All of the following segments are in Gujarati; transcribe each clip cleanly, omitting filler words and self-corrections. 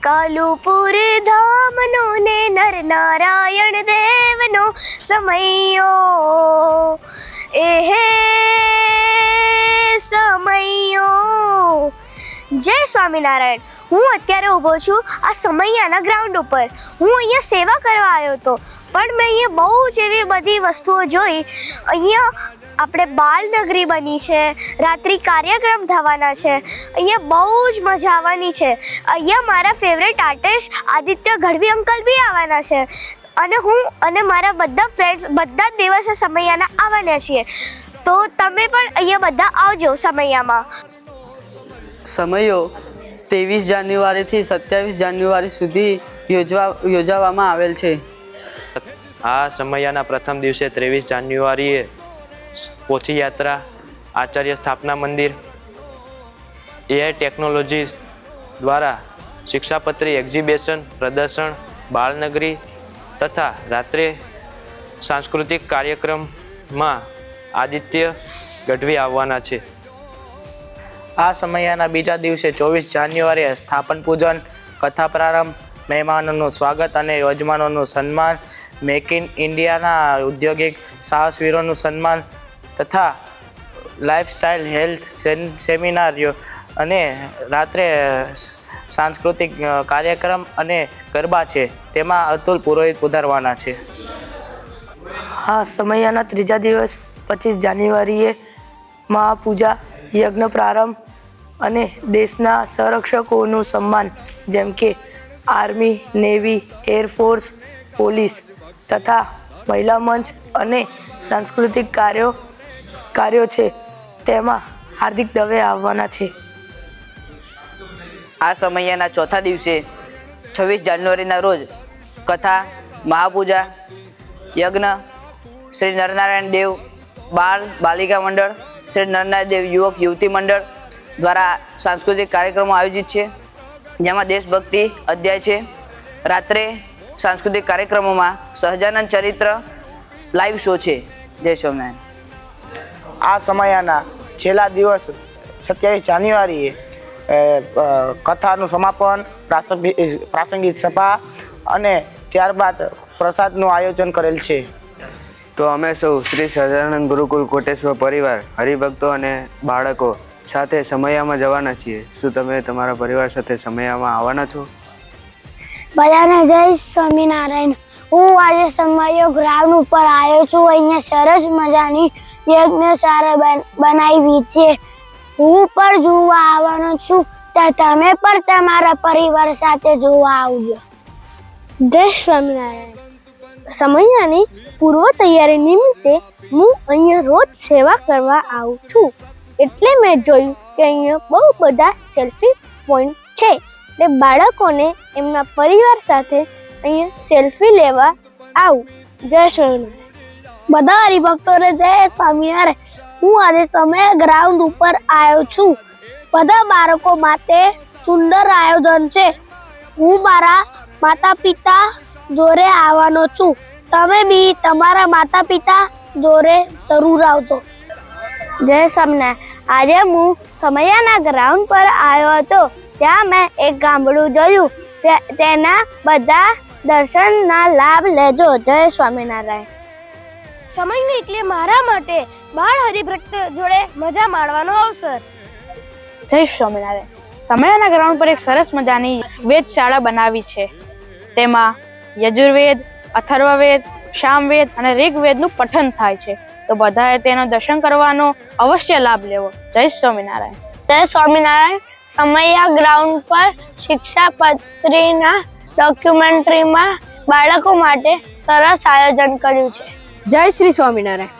કાલુપુર ધામનો ને નર નારાયણ દેવનો સમયો એહે સમયો. જય સ્વામિનારાયણ. હું અત્યારે ઊભો છું આ સમૈયાના ગ્રાઉન્ડ ઉપર. હું અહીંયા સેવા કરવા આવ્યો હતો, પણ મેં અહીંયા બહુ જ એવી બધી વસ્તુઓ જોઈ. અહીંયા આપણે બાલનગરી બની છે, રાત્રિ કાર્યક્રમ થવાના છે, અહીંયા બહુ જ મજા આવવાની છે. અહીંયા મારા favourite artist Aditya Gadhvi uncle બી આવવાના છે, અને હું અને મારા બધા ફ્રેન્ડ્સ બધા જ દિવસે સમૈયાના આવવાના છીએ. તો તમે પણ અહીંયા બધા આવજો સમૈયામાં. સમયો 23 જાન્યુઆરીથી 27 જાન્યુઆરી સુધી યોજવામાં આવેલ છે. આ સમયના પ્રથમ દિવસે 23 જાન્યુઆરીએ પોથી યાત્રા, આચાર્ય સ્થાપના મંદિર, એઆઈ ટેકનોલોજી દ્વારા શિક્ષાપત્રી એક્ઝિબિશન, પ્રદર્શન, બાળનગરી તથા રાત્રે સાંસ્કૃતિક કાર્યક્રમમાં આદિત્ય ગઢવી આવવાના છે. આ સમયના બીજા દિવસે 24 જાન્યુઆરીએ સ્થાપન પૂજન, કથા પ્રારંભ, મહેમાનોનું સ્વાગત અને યજમાનોનું સન્માન, મેક ઇન ઇન્ડિયાના ઔદ્યોગિક સાહસવીરોનું સન્માન તથા લાઈફસ્ટાઈલ હેલ્થ સેમિનાર અને રાત્રે સાંસ્કૃતિક કાર્યક્રમ અને ગરબા છે, તેમાં અતુલ પુરોહિત પધારવાના છે. હા, સમયના ત્રીજા દિવસ 25 જાન્યુઆરીએ મહાપૂજા, યજ્ઞ પ્રારંભ અને દેશના સંરક્ષકોનું સન્માન જેમ કે આર્મી, નેવી, એરફોર્સ, પોલીસ તથા મહિલા મંચ અને સાંસ્કૃતિક કાર્યો છે, તેમાં હાર્દિક દવે આવવાના છે. આ સમયના ચોથા દિવસે 26 જાન્યુઆરીના રોજ કથા, મહાપૂજા, યજ્ઞ, શ્રી નરનારાયણ દેવ બાળ બાલિકા મંડળ, શ્રી નરનારાયણ દેવ યુવક યુવતી મંડળ દ્વારા સાંસ્કૃતિક કાર્યક્રમો આયોજિત છે, જેમાં દેશભક્તિ અધ્યાય છે. રાત્રે સાંસ્કૃતિક કાર્યક્રમોમાં સહજાનંદ ચરિત્ર લાઈવ શો છે. જય સ્વામિનારાયણ. આ સમયના છેલ્લા દિવસ 27 જાન્યુઆરીએ કથાનું સમાપન, પ્રાસંગિક સભા અને ત્યારબાદ પ્રસાદનું આયોજન કરેલ છે. તો અમે સૌ શ્રી સહજાનંદ ગુરુકુલ કોટેશ્વર પરિવાર, હરિભક્તો અને બાળકો સાથે સમૈયામાં જવાના છીએ. શું તમે તમારા પરિવાર સાથે સમૈયામાં આવવાના છો? બધાને જય સ્વામિનારાયણ. હું આજે સમૈયો ગ્રાઉન્ડ ઉપર આવ્યો છું. અહીંયા સરસ મજાની યજ્ઞશાળા બનાવી છે. હું પણ જોવા આવવાનો છું, તો તમે પણ તમારા પરિવાર સાથે જોવા આવજો. જય સ્વામિનારાયણ. સમૈયાની પૂર્વ તૈયારી નિમિત્તે હું અહીંયા રોજ સેવા કરવા આવું છું, એટલે મેં જોયું કે અહીંયા બહુ બધા સેલ્ફી પોઈન્ટ છે, એટલે બાળકોને એમના પરિવાર સાથે અહીંયા સેલ્ફી લેવા આવું. જય સ્વામિનારાયણ. બધા હરિભક્તોને જય સ્વામિનારાયણ. હું આજે સમય ગ્રાઉન્ડ ઉપર આવ્યો છું. બધા બાળકો માટે સુંદર આયોજન છે. હું મારા માતા પિતા જોડે આવવાનો છું. તમે બી તમારા માતા પિતા જોડે જરૂર આવજો. જય સ્વામિનારાયણ. આજે હું સમૈયાના ગ્રાઉન્ડ પર આવ્યો હતો. ત્યાં મેં એક ગામડું જોયું. તેના બધા દર્શનના લાભ લેજો. જય સ્વામિનારાયણ. સમય એટલે મારા માટે બાળ હરિભક્ત જોડે મજા માણવાનો અવસર. જય સ્વામિનારાયણ. સમયના ગ્રાઉન્ડ પર એક સરસ મજાની વેદશાળા બનાવી છે. તેમાં યજુર્વેદ, અથર્વવેદ, સામવેદ અને ઋગ્વેદનું પઠન થાય છે. તો બધાએ તેનો દર્શન કરવાનો અવશ્ય લાભ લેવો. જય સ્વામિનારાયણ. જય સ્વામિનારાયણ. સમૈયા ગ્રાઉન્ડ પર શિક્ષાપત્રીના ડોક્યુમેન્ટરીમાં બાળકો માટે સરસ આયોજન કર્યું છે. જય શ્રી સ્વામિનારાયણ.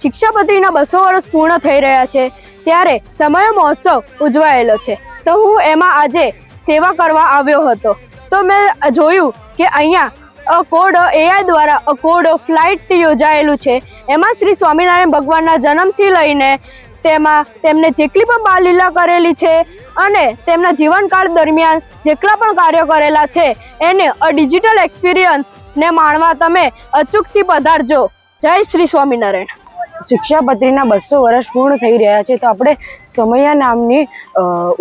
શિક્ષાપત્રીના 200 વર્ષ પૂર્ણ થઈ રહ્યા છે, ત્યારે સમય મહોત્સવ ઉજવાયેલો છે. તો હું એમાં આજે સેવા કરવા આવ્યો હતો. તો મેં જોયું કે અહીંયા કોડ એઆઈ દ્વારા કોડ ફ્લાઇટ યોજાયેલું છે. એમાં શ્રી સ્વામિનારાયણ ભગવાનના જન્મથી લઈને તેમાં તેમને જેટલી પણ બાલલીલા કરેલી છે અને તેમના જીવનકાળ દરમિયાન જેટલા પણ કાર્યો કરેલા છે એને ડિજિટલ એક્સપિરિયન્સને માણવા તમે અચૂકથી પધારજો. જય શ્રી સ્વામિનારાયણ. શિક્ષાપત્રીના 200 વર્ષ પૂર્ણ થઈ રહ્યા છે, તો આપણે સમૈયા નામની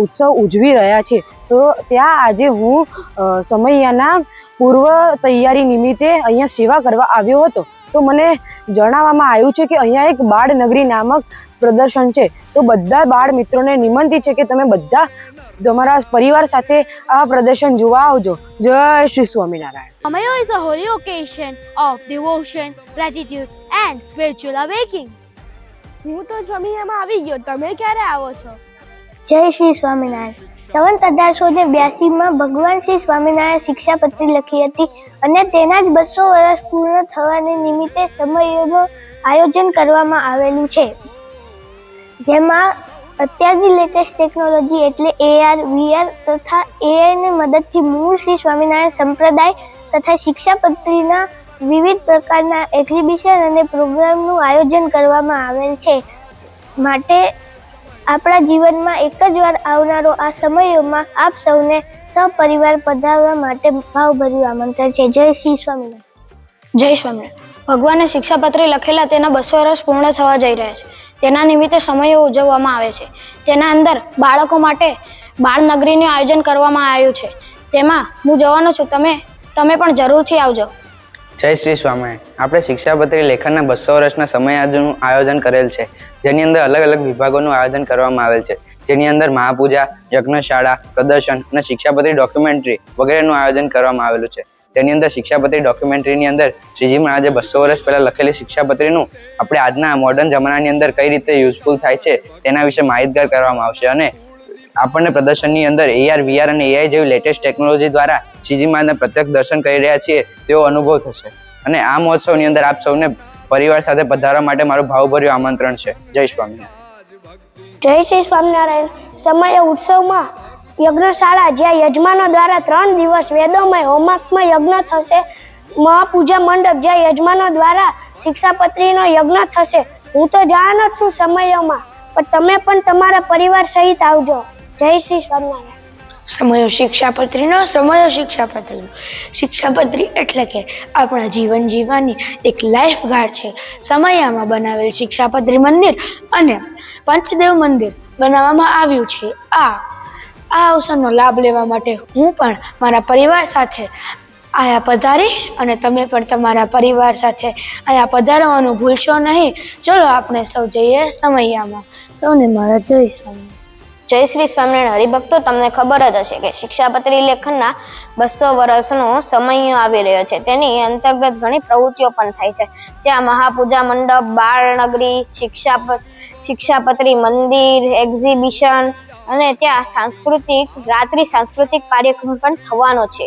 ઉત્સવ ઉજવી રહ્યા છીએ. તો ત્યાં આજે હું સમૈયાના પૂર્વ તૈયારી નિમિત્તે અહીંયા સેવા કરવા આવ્યો હતો. તો મને જણાવવામાં આવ્યું છે કે અહીંયા એક બાળ નગરી નામક પ્રદર્શન છે. તો બધા બાળ મિત્રોને નિમંત્રિત છે કે તમે બધા તમારા પરિવાર સાથે આ પ્રદર્શન જોવા આવજો. જય Shri Swaminarayan. Samaya is a holy occasion of devotion, gratitude and spiritual awakening. હું તો સમયમાં આવી ગયો, તમે ક્યારે આવો છો? જય શ્રી સ્વામિનારાયણ. સંવત 1882માં ભગવાન શ્રી સ્વામિનારાયણ શિક્ષાપત્રી લખી હતી અને તેના જ 200 વર્ષ પૂર્ણ થવાને નિમિત્તે સમયનું આયોજન કરવામાં આવેલું છે, જેમાં અત્યારની લેટેસ્ટ ટેકનોલોજી એટલે AR, VR તથા AIની મદદથી મૂળ શ્રી સ્વામિનારાયણ સંપ્રદાય તથા શિક્ષાપત્રીના વિવિધ પ્રકારના એક્ઝિબિશન અને પ્રોગ્રામનું આયોજન કરવામાં આવેલ છે. માટે આપણા જીવનમાં એક જ વાર આવનારો આ સમયોમાં આપ સૌને સપરિવાર પધારવા માટે ભાવભર્યું આમંત્રણ છે. જય શ્રી સ્વામિનારાયણ. જય સ્વામિનારાયણ. ભગવાને શિક્ષાપત્રી લખેલા તેના 200 વર્ષ પૂર્ણ થવા જઈ રહ્યા છે. તેના નિમિત્તે સમયો ઉજવવામાં આવે છે. તેના અંદર બાળકો માટે બાળનગરીનું આયોજન કરવામાં આવ્યું છે. તેમાં હું જવાનો છું, તમે પણ જરૂરથી આવજો. જય શ્રી સ્વામિનારાયણ. આપણે શિક્ષાપત્રી લેખનના 200 વર્ષના સમયનું આયોજન કરેલ છે, જેની અંદર અલગ અલગ વિભાગોનું આયોજન કરવામાં આવેલ છે, જેની અંદર મહાપૂજા, યજ્ઞશાળા, પ્રદર્શન અને શિક્ષાપત્રી ડોક્યુમેન્ટરી વગેરેનું આયોજન કરવામાં આવેલું છે. તેની અંદર શિક્ષાપત્રી ડોક્યુમેન્ટરીની અંદર શ્રીજી મહારાજે 200 વર્ષ પહેલાં લખેલી શિક્ષાપત્રીનું આપણે આજના મોડર્ન જમાનાની અંદર કઈ રીતે યુઝફુલ થાય છે તેના વિશે માહિતગાર કરવામાં આવશે. અને આપણને પ્રદર્શનની અંદર AR, VR અને AI જેવી લેટેસ્ટ ટેકનોલોજી દ્વારા શ્રીજી મહારાજના પ્રત્યક્ષ દર્શન કરી રહ્યા છીએ તેવો અનુભવ થશે. અને આ મહોત્સવની અંદર આપ સૌને પરિવાર સાથે પધારવા માટે મારું ભાવભર્યું આમંત્રણ છે. જય સ્વામિનારાયણ. જય શ્રી સ્વામિનારાયણ. સમય ઉત્સવમાં યજ્ઞશાળા, જ્યાં યજમાનો દ્વારા 3 દિવસ વેદોમય હોમાત્મક યજ્ઞ થશે. મહાપૂજા મંડપ, જ્યાં યજમાનો દ્વારા શિક્ષાપત્રીનો યજ્ઞ થશે. હું તો જવાનો જ છું સમયોમાં, પણ તમે પણ તમારા પરિવાર સહિત આવજો. જય શ્રી સ્વામિનારાયણ. સમયો શિક્ષાપત્રીનો શિક્ષાપત્રી એટલે કે આપણા જીવન જીવવાની એક લાઈફ ગાર્ડ છે. સમયામાં બનાવેલ શિક્ષાપત્રી મંદિર અને પંચદેવ મંદિર બનાવવામાં આવ્યું છે. આ અવસરનો લાભ લેવા માટે હું પણ મારા પરિવાર સાથે અહીંયા પધારીશ અને તમે પણ તમારા પરિવાર સાથે અહીંયા પધારવાનું ભૂલશો નહીં. ચલો આપણે સૌ જઈએ સમયામાં. સૌને મારા જય સ્વામિનારાયણ. જય શ્રી સ્વામિનારાયણ. હરિભક્તો, તમને ખબર જ હશે કે શિક્ષાપત્રી લેખનના 200 વર્ષનો સમય આવી રહ્યો છે. તેની અંતર્ગત ઘણી પ્રવૃત્તિઓ પણ થાય છે. ત્યાં મહાપૂજા મંડપ, બાળનગરી, શિક્ષાપત્રી મંદિર, એક્ઝિબિશન અને ત્યાં રાત્રિ સાંસ્કૃતિક કાર્યક્રમ પણ થવાનો છે.